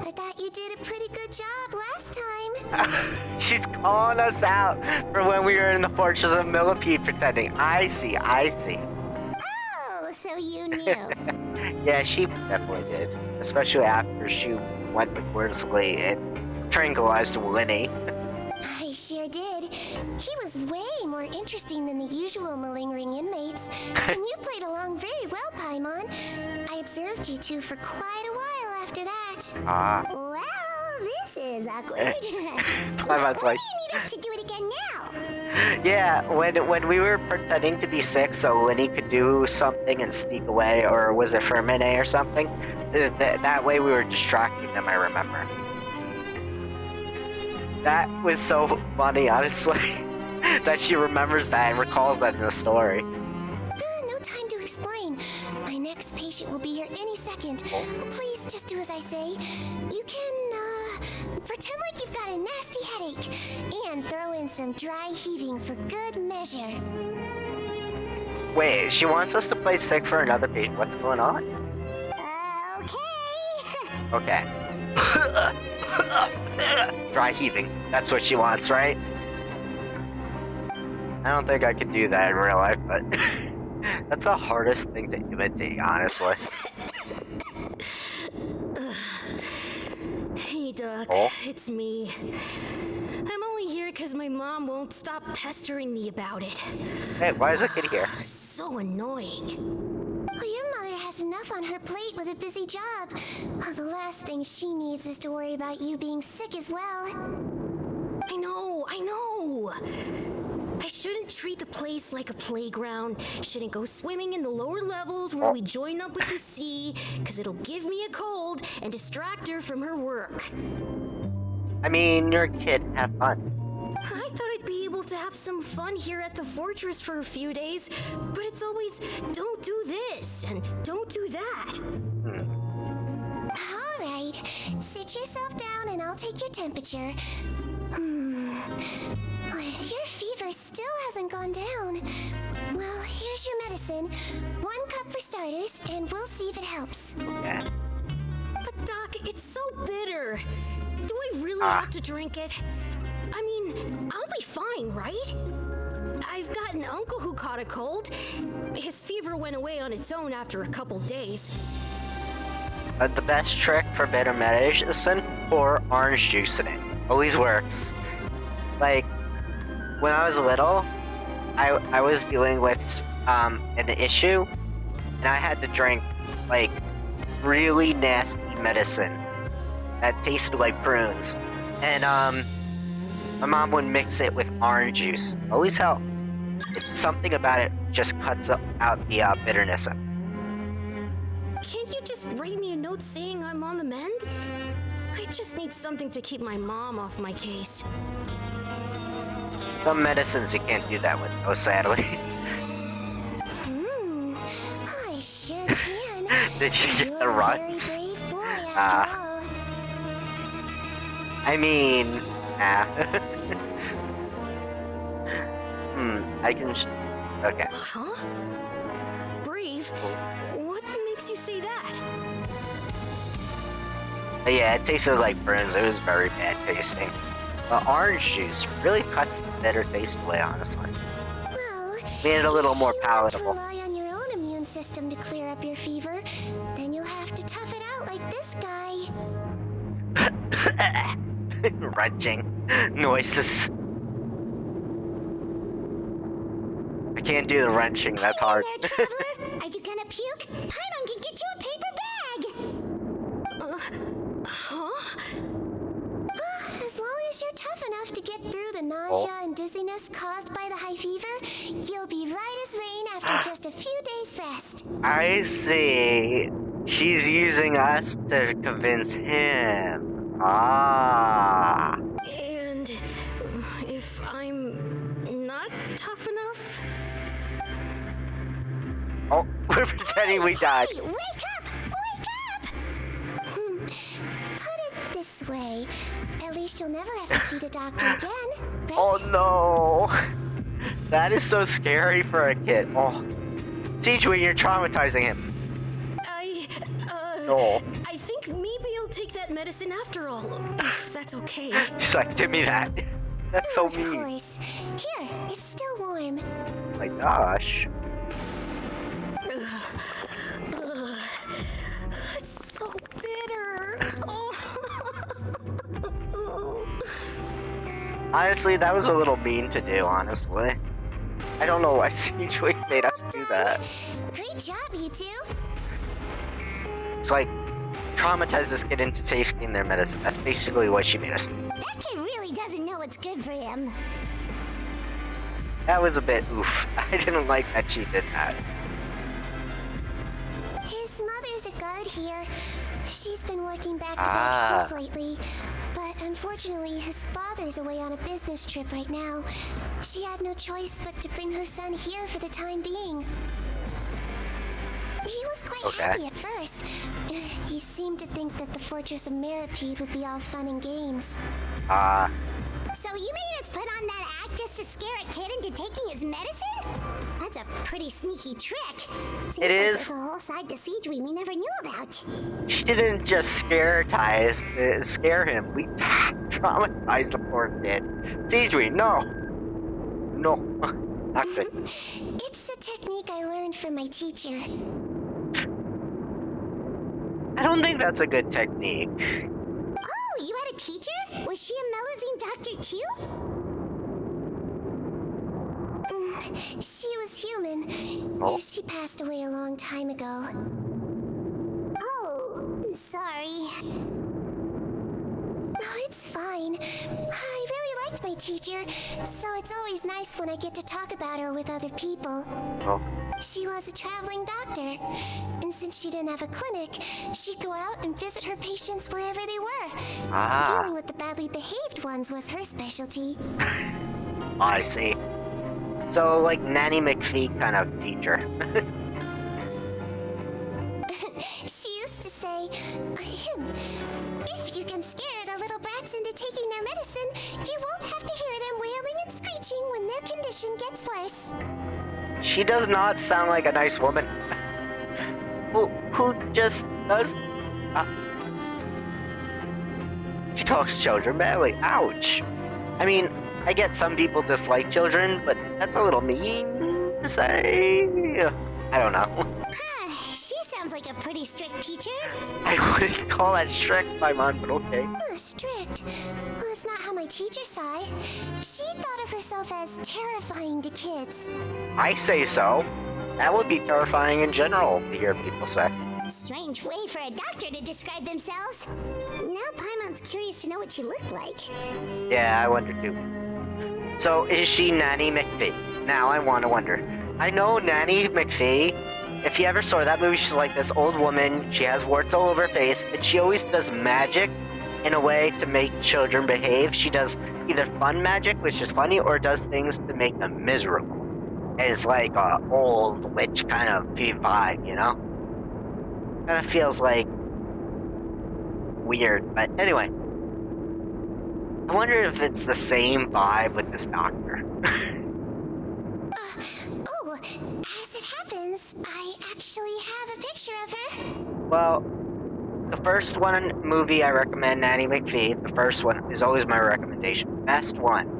I thought you did a pretty good job last time. She's calling us out for when we were in the Fortress of Millipede pretending. I see. Oh, so you knew. Yeah, she definitely did. Especially after she went with Worsley and tranquilized Winnie. I sure did. He was way more interesting than the usual malingering inmates. And you played along very well, Paimon. I observed you two for quite a while after that. Well, this is awkward. Paimon's like, You need us to do it again now. yeah, when we were pretending to be sick so Winnie could do something and sneak away, or was it for a minute or something? That way we were distracting them, I remember. That was so funny, honestly, that she remembers that and recalls that in the story. No time to explain. My next patient will be here any second. Please just do as I say. You can, pretend like you've got a nasty headache and throw in some dry heaving for good measure. Wait, she wants us to play sick for another patient. What's going on? Okay. Okay. Dry heaving. That's what she wants, right? I don't think I could do that in real life, but that's the hardest thing to imitate, honestly. Hey, Doc. Oh? It's me. I'm only here because my mom won't stop pestering me about it. Hey, why is a kid here? So annoying. Well, your mother has enough on her plate with a busy job. Well, the last thing she needs is to worry about you being sick as well. I know. I shouldn't treat the place like a playground. Shouldn't go swimming in the lower levels where we join up with the sea, because it'll give me a cold and distract her from her work. I mean, you're a kid. Have fun. I thought I'd be able to have some fun here at the fortress for a few days, but it's always, don't do this and don't do that. All right, sit yourself down and I'll take your temperature. Your fever still hasn't gone down. Well, here's your medicine. 1 cup for starters, and we'll see if it helps. Yeah. But Doc, it's so bitter. Do I really have to drink it? I mean, I'll be fine, right? I've got an uncle who caught a cold. His fever went away on its own after a couple days. The best trick for bitter medicine, pour orange juice in it. Always works. Like, when I was little, I was dealing with an issue, and I had to drink, like, really nasty medicine that tasted like prunes. And, my mom would mix it with orange juice. Always helped. Something about it just cuts out the bitterness. Can't you just write me a note saying I'm on the mend? I just need something to keep my mom off my case. Some medicines you can't do that with, though, sadly. I sure can. Did you get the You're a runs? very brave boy, after all. I mean, I can. Okay. Huh? Brave? What makes you say that? But yeah, it tasted like prunes. It was very bad tasting. But orange juice really cuts the bitter taste away, honestly. Well, Made it a little more if palatable. you want to rely on your own immune system to clear up your fever, then you'll have to tough it out like this guy. Wrenching noises. I can't do the wrenching, that's hard. Hey there, traveler. Are you gonna puke? Paimon can get you a paper bag! Huh? As long as you're tough enough to get through the nausea and dizziness caused by the high fever, you'll be right as rain after just a few days' rest. I see. She's using us to convince him. Ah. And if I'm not tough enough? Oh, we're pretending we died. Hey, wake up! Wake up! Put it this way. At least you'll never have to see the doctor again, right? Oh no. That is so scary for a kid. Oh. Teach you're traumatizing him. No. I think maybe I'll take that medicine after all. If that's okay. She's like, give me that. That's so Of mean. course. Here, it's still warm. Oh my gosh. It's so bitter. Honestly, that was a little mean to do, honestly. I don't know why CJ made us do that. Great job, you two. It's like, traumatize this kid into taking their medicine. That's basically what she made us do. That kid really doesn't know what's good for him. That was a bit oof. I didn't like that she did that. His mother's a guard here. She's been working back-to-back shifts lately. But unfortunately, his father's away on a business trip right now. She had no choice but to bring her son here for the time being. He was quite happy at first. He seemed to think that the Fortress of Meripede would be all fun and games. So you made us put on that act just to scare a kid into taking his medicine? That's a pretty sneaky trick. Seems It is. There's a whole side to Siege we never knew about. She didn't just scare him. We traumatized the poor kid. CJ, no. No. Not good. It's a technique I learned from my teacher. I don't think that's a good technique. Oh, you had a teacher? Was she a Melazine doctor too? She was human. She passed away a long time ago. Oh, sorry. Oh, it's fine. I really liked my teacher, so it's always nice when I get to talk about her with other people. Oh. She was a traveling doctor, and since she didn't have a clinic, she'd go out and visit her patients wherever they were. Dealing with the badly behaved ones was her specialty. I see. So, like, Nanny McPhee kind of teacher. She used to say, if you can scare the little brats into taking their medicine, you won't have to hear them wailing and screeching when their condition gets worse. She does not sound like a nice woman. Who just does... She talks children badly. Ouch. I mean, I get some people dislike children, but that's a little mean to say. I don't know. She sounds like a pretty strict teacher. I wouldn't call that strict, Paimon, but okay. Strict? Well, that's not how my teacher saw it. She thought of herself as terrifying to kids. I say so. That would be terrifying in general to hear people say. Strange way for a doctor to describe themselves. Now Paimon's curious to know what she looked like. Yeah, I wonder too. So, is she Nanny McPhee? Now I want to wonder. I know Nanny McPhee. If you ever saw that movie, she's like this old woman. She has warts all over her face, and she always does magic in a way to make children behave. She does either fun magic, which is funny, or does things to make them miserable. It's like a old witch kind of vibe, you know? Kind of feels like weird, but anyway. I wonder if it's the same vibe with this doctor. As it happens, I actually have a picture of her. Well, the first movie I recommend, Nanny McPhee, the first one is always my recommendation. Best one.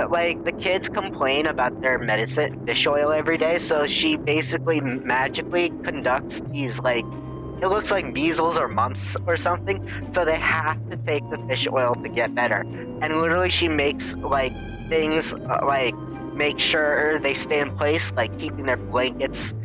Like, the kids complain about their medicine, fish oil, every day, so she basically magically conducts these, like, it looks like measles or mumps or something, so they have to take the fish oil to get better. And literally she makes, like, things, like, make sure they stay in place, like keeping their blankets,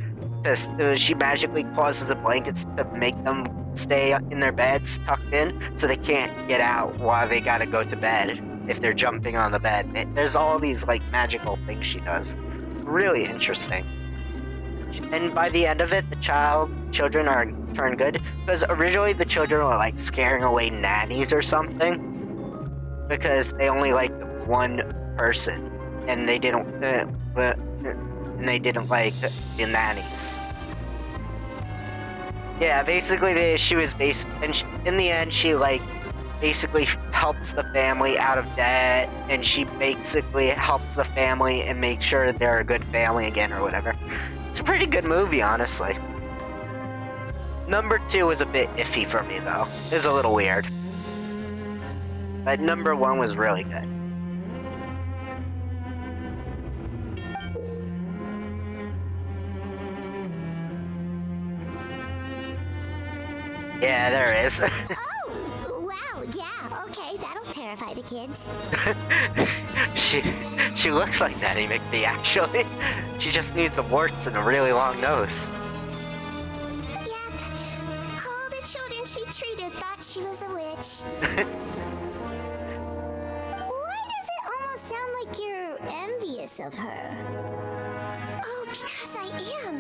she magically causes the blankets to make them stay in their beds, tucked in, so they can't get out while they gotta go to bed. If they're jumping on the bed. There's all these, like, magical things she does. Really interesting. And by the end of it, the children are turned good. Because originally the children were, like, scaring away nannies or something. Because they only liked one person. And they didn't like the nannies. Yeah, basically she was and in the end she, like, basically helps the family out of debt, and she basically helps the family and makes sure they're a good family again or whatever. It's a pretty good movie, honestly. Number 2 was a bit iffy for me, though. It was a little weird. But number 1 was really good. Yeah, there is. Yeah, okay, that'll terrify the kids. She looks like Nanny McPhee, actually. She just needs the warts and a really long nose. Yep. All the children she treated thought she was a witch. Why does it almost sound like you're envious of her? Oh, because I am.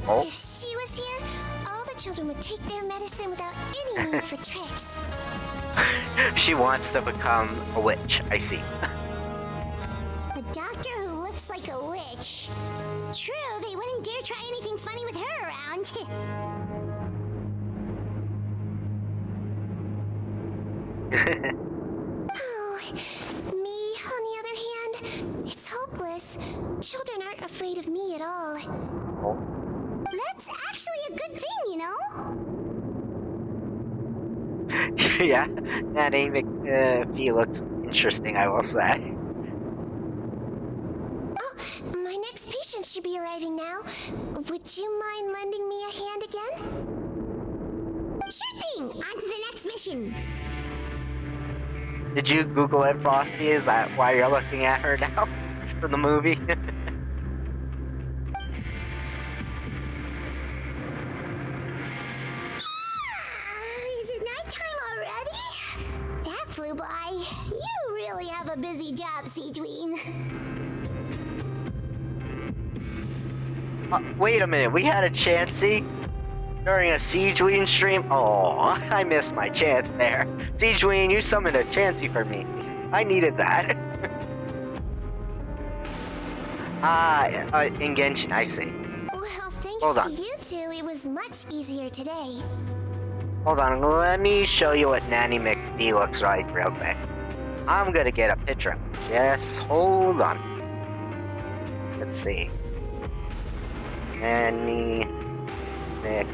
Oh. If she was here, all the children would take their medicine without any need for tricks. She wants to become a witch, I see. A doctor who looks like a witch. True, they wouldn't dare try anything funny with her around. Oh, me, on the other hand, it's hopeless. Children aren't afraid of me at all. Oh. That's actually a good thing, you know? Yeah, Nanny McPhee looks interesting, I will say. Oh, my next patient should be arriving now. Would you mind lending me a hand again? Sure thing! On to the next mission. Did you Google it, Frosty? Is that why you're looking at her now? For the movie? Is it nighttime already? That flew by. You really have a busy job, Siegeween. Wait a minute, we had a Chansey during a Siegeween stream? Oh, I missed my chance there. Siegeween, you summoned a Chansey for me. I needed that. In Genshin, I see. Well, thanks Hold on. to you two, it was much easier today. Hold on, let me show you what Nanny McPhee looks like real quick. I'm gonna get a picture. Yes, hold on. Let's see. Nanny McPhee.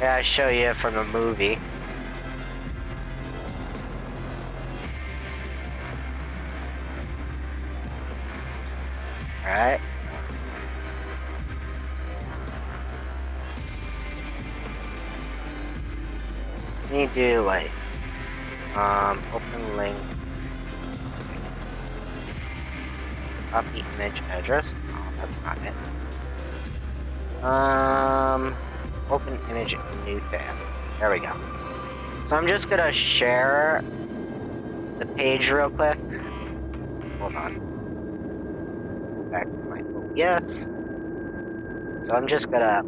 Yeah, I'll show you from the movie. Alright. Let me do like, open link. Copy image address. Oh, that's not it. Open image new tab. There we go. So I'm just gonna share the page real quick. Hold on. Back to my OBS. So I'm just gonna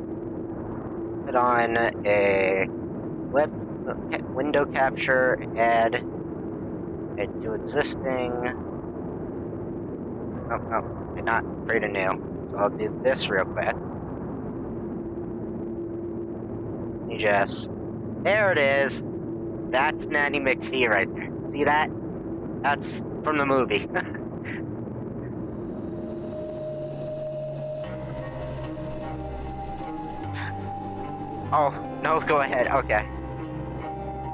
put on a window capture, add to existing. No, not create a new. So I'll do this real quick. You just, there it is. That's Nanny McPhee right there. See that? That's from the movie. Oh, no, go ahead. Okay.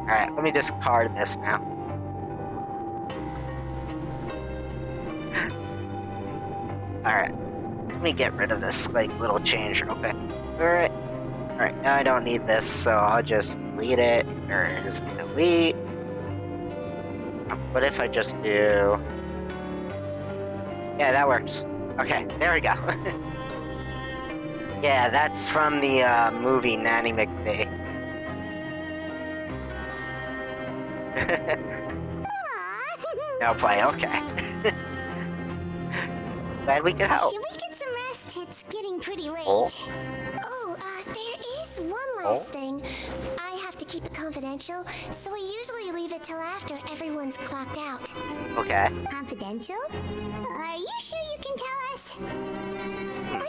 Alright, let me discard this now. Alright. Let me get rid of this, like, little change real quick. Alright. Alright, now I don't need this, so I'll just delete it. There's delete. What if I just do... Yeah, that works. Okay, there we go. Yeah, that's from the movie Nanny McPhee. No play, okay. Glad we could help. Should we get some rest? It's getting pretty late. Oh. There is one last thing. I have to keep it confidential, so I usually leave it till after everyone's clocked out. Okay. Confidential? Are you sure you can tell us?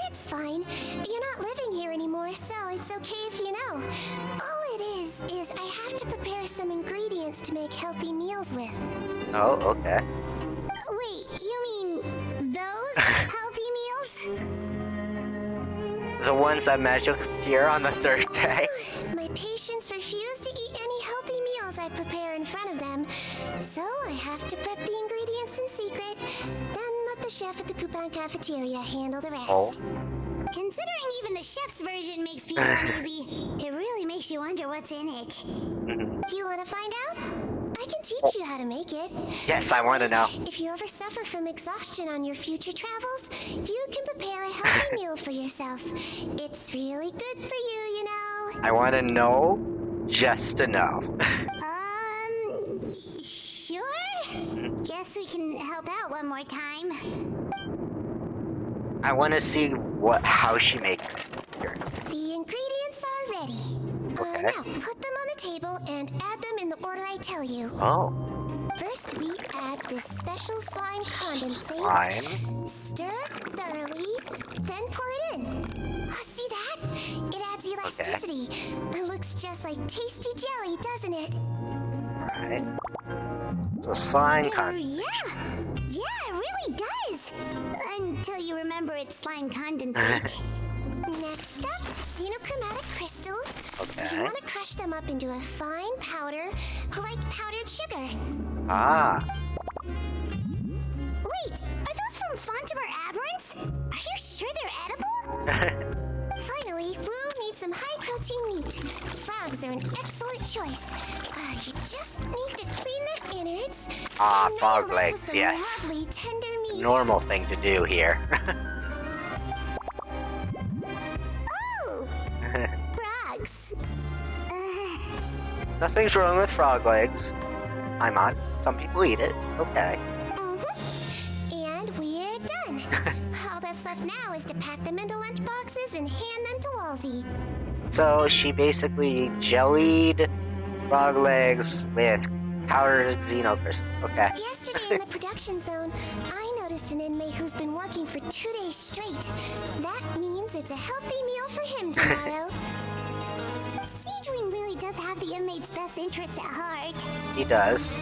It's fine. You're not living here anymore, so it's okay if you know. All it is I have to prepare some ingredients to make healthy meals with. Oh, okay. Wait, you mean those healthy meals? The ones that magically appear on the third day. My patients refuse to eat any healthy meals I prepare in front of them, so I have to prep the ingredients in secret, then let the chef at the coupon cafeteria handle the rest. Oh. Considering even the chef's version makes people uneasy, it really makes you wonder what's in it. You want to find out? I can teach you how to make it. Yes, I want to know. If you ever suffer from exhaustion on your future travels, you can prepare a healthy meal for yourself. It's really good for you, you know. I want to know just to know. Sure? Guess we can help out one more time. I want to see how she makes it. The ingredients are ready. Okay. Now, put them on the table and add them in the order I tell you. Oh. First, we add this special slime condensate. Slime. Stir thoroughly, then pour it in. See that? It adds elasticity. It looks just like tasty jelly, doesn't it? Alright. So slime condensate. Yeah, it really does. Until you remember it's slime condensate. Next up, xenochromatic crystals. Okay. You want to crush them up into a fine powder, like powdered sugar. Ah. Wait, are those from Fontimer Aberrants? Are you sure they're edible? Finally, Blue needs some high-protein meat. Frogs are an excellent choice. You just need to clean their innards. Ah, and frog then look for legs, some yes. lovely, tender meat. Normal thing to do here. Oh! Frogs. Nothing's wrong with frog legs. I'm on. Some people eat it. Okay. And we're done. All that's left now is to pack them into lunch boxes and hand them to Walsey. So she basically jellied frog legs with powdered xeno crystals. Okay. Yesterday in the production zone, I noticed an inmate who's been working for 2 days straight. That means it's a healthy meal for him tomorrow. Seedream really does have the inmate's best interests at heart. He does.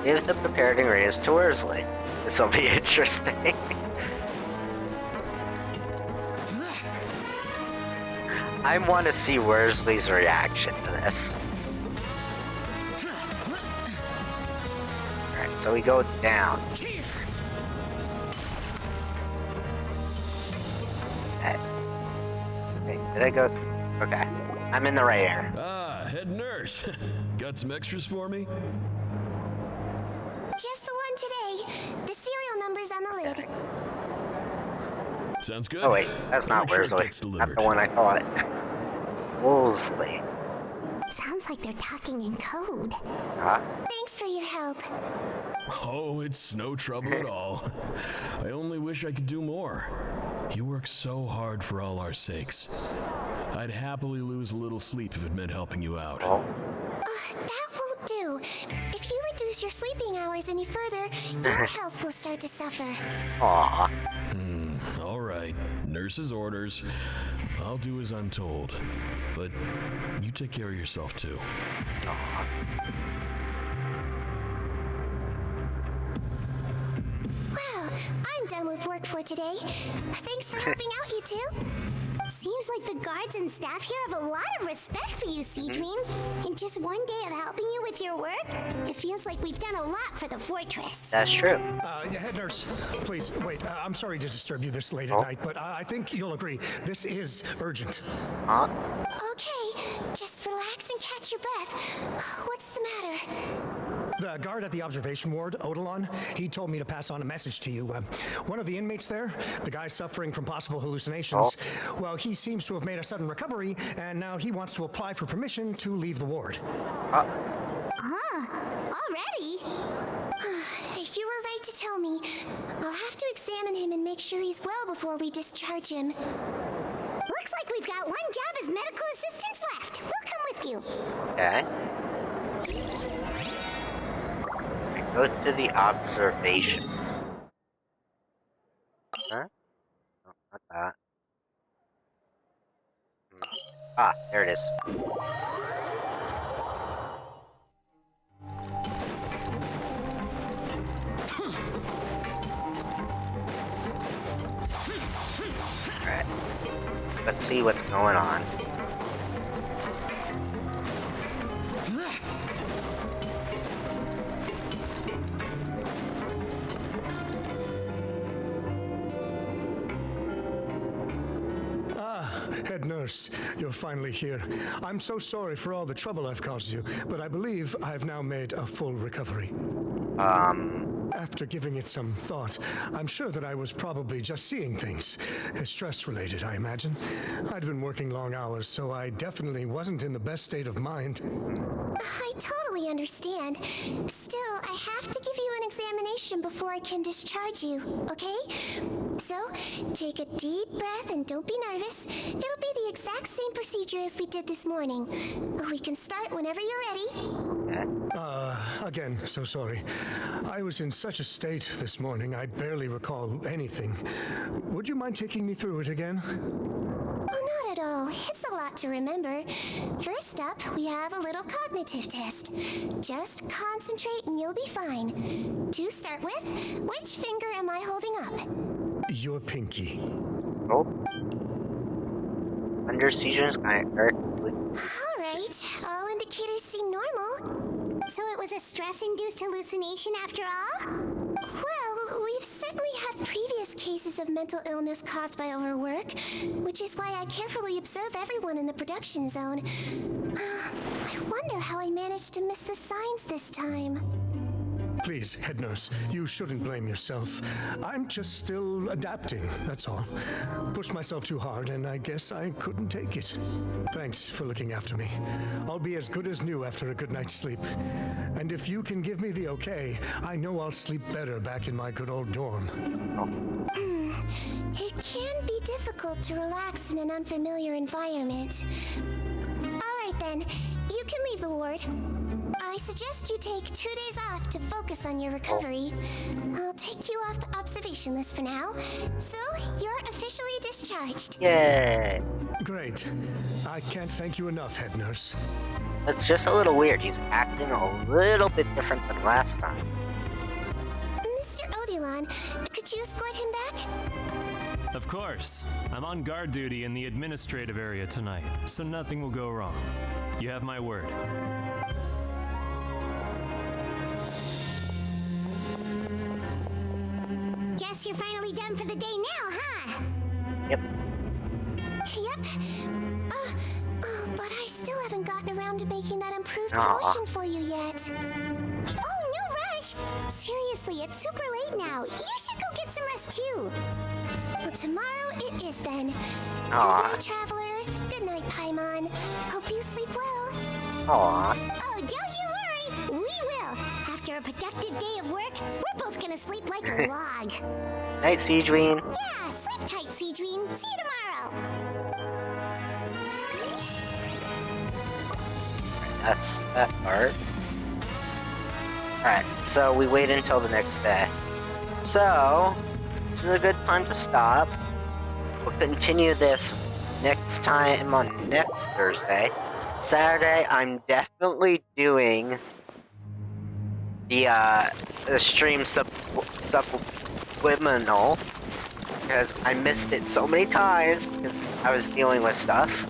Give the prepared ingredients to Worsley. This will be interesting. I want to see Worsley's reaction to this. Alright, so we go down. Okay. Wait, did I go? Okay. I'm in the right area. Ah, head nurse. Got some extras for me? Just the one today. The serial number's on the lid. Sounds good. Oh wait, that's not Make sure it Worsley. gets Not delivered. the one I thought. Wolseley. Sounds like they're talking in code. Huh? Thanks for your help. Oh, it's no trouble at all. I only wish I could do more. You work so hard for all our sakes. I'd happily lose a little sleep if it meant helping you out. Oh. That won't do. If you reduce your sleeping hours any further, your health will start to suffer. Aw. All right, nurse's orders. I'll do as I'm told. But you take care of yourself too. Aw. Well, I'm done with work for today. Thanks for helping out, you two. Seems like the guards and staff here have a lot of respect for you, Seedream. In just one day of helping you with your work, it feels like we've done a lot for the fortress. That's true. Head nurse, please, wait. I'm sorry to disturb you this late at night, but I think you'll agree. This is urgent. Huh? Okay, just relax and catch your breath. What's the matter? The guard at the observation ward, Odilon, he told me to pass on a message to you. One of the inmates there, the guy suffering from possible hallucinations, well, he seems to have made a sudden recovery, and now he wants to apply for permission to leave the ward. Already? You were right to tell me. I'll have to examine him and make sure he's well before we discharge him. Looks like we've got one job as medical assistants left. We'll come with you. Okay. I go to the observation. Huh? Oh, not that. Ah, there it is. Alright. Let's see what's going on. Head nurse, you're finally here. I'm so sorry for all the trouble I've caused you, but I believe I've now made a full recovery. After giving it some thought, I'm sure that I was probably just seeing things. Stress-related, I imagine. I'd been working long hours, so I definitely wasn't in the best state of mind. I totally understand. Still, I have to give you an examination before I can discharge you, okay? So, take a deep breath and don't be nervous. It'll be the exact same procedure as we did this morning. We can start whenever you're ready. Again, so sorry. I was in such a state this morning, I barely recall anything. Would you mind taking me through it again? Oh, not at all. It's a lot to remember. First up, we have a little cognitive test. Just concentrate and you'll be fine. To start with, which finger am I holding up? Your pinky. Oh. Under seizures, All right, all indicators seem normal. So it was a stress-induced hallucination after all? Well, we've certainly had previous cases of mental illness caused by overwork, which is why I carefully observe everyone in the production zone. I wonder how I managed to miss the signs this time. Please, head nurse, you shouldn't blame yourself. I'm just still adapting, that's all. Pushed myself too hard, and I guess I couldn't take it. Thanks for looking after me. I'll be as good as new after a good night's sleep. And if you can give me the okay, I know I'll sleep better back in my good old dorm. It can be difficult to relax in an unfamiliar environment. All right then. You can leave the ward. I suggest you take 2 days off to focus on your recovery. I'll take you off the observation list for now. So, you're officially discharged. Yay! Great. I can't thank you enough, head nurse. It's just a little weird. He's acting a little bit different than last time. Mr. Odilon, could you escort him back? Of course. I'm on guard duty in the administrative area tonight, so nothing will go wrong. You have my word. Guess you're finally done for the day now, huh? Yep. Yep. But I still haven't gotten around to making that improved potion for you yet. Oh, no rush! Seriously, it's super late now. You should go get some rest too. Well, tomorrow it is then. Good Aw. night, Traveler. Good night, Paimon. Hope you sleep well. Aw. Oh, don't you worry. We will. After a productive day of work, we're both gonna sleep like a log. Night, Siegeween. Yeah, sleep tight, Siegeween. See you tomorrow. That's that part. Alright, so we wait until the next day. So, this is a good time to stop. We'll continue this next time on next Thursday. Saturday, I'm definitely doing the stream subliminal, because I missed it so many times because I was dealing with stuff.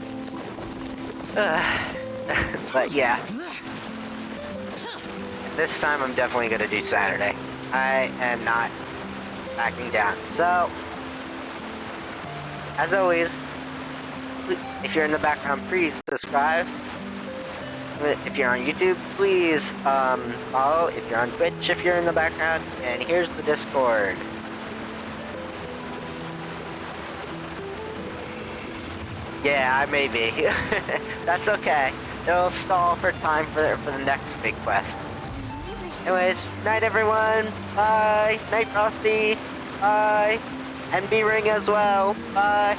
But yeah, this time I'm definitely gonna do Saturday. I am not backing down. So, as always, if you're in the background, please subscribe. If you're on YouTube, please follow. If you're on Twitch, if you're in the background, and here's the Discord. Yeah, I may be. That's okay. It'll stall for time for the next big quest. Anyways, night everyone. Bye. Night Frosty. Bye. And B-Ring as well. Bye.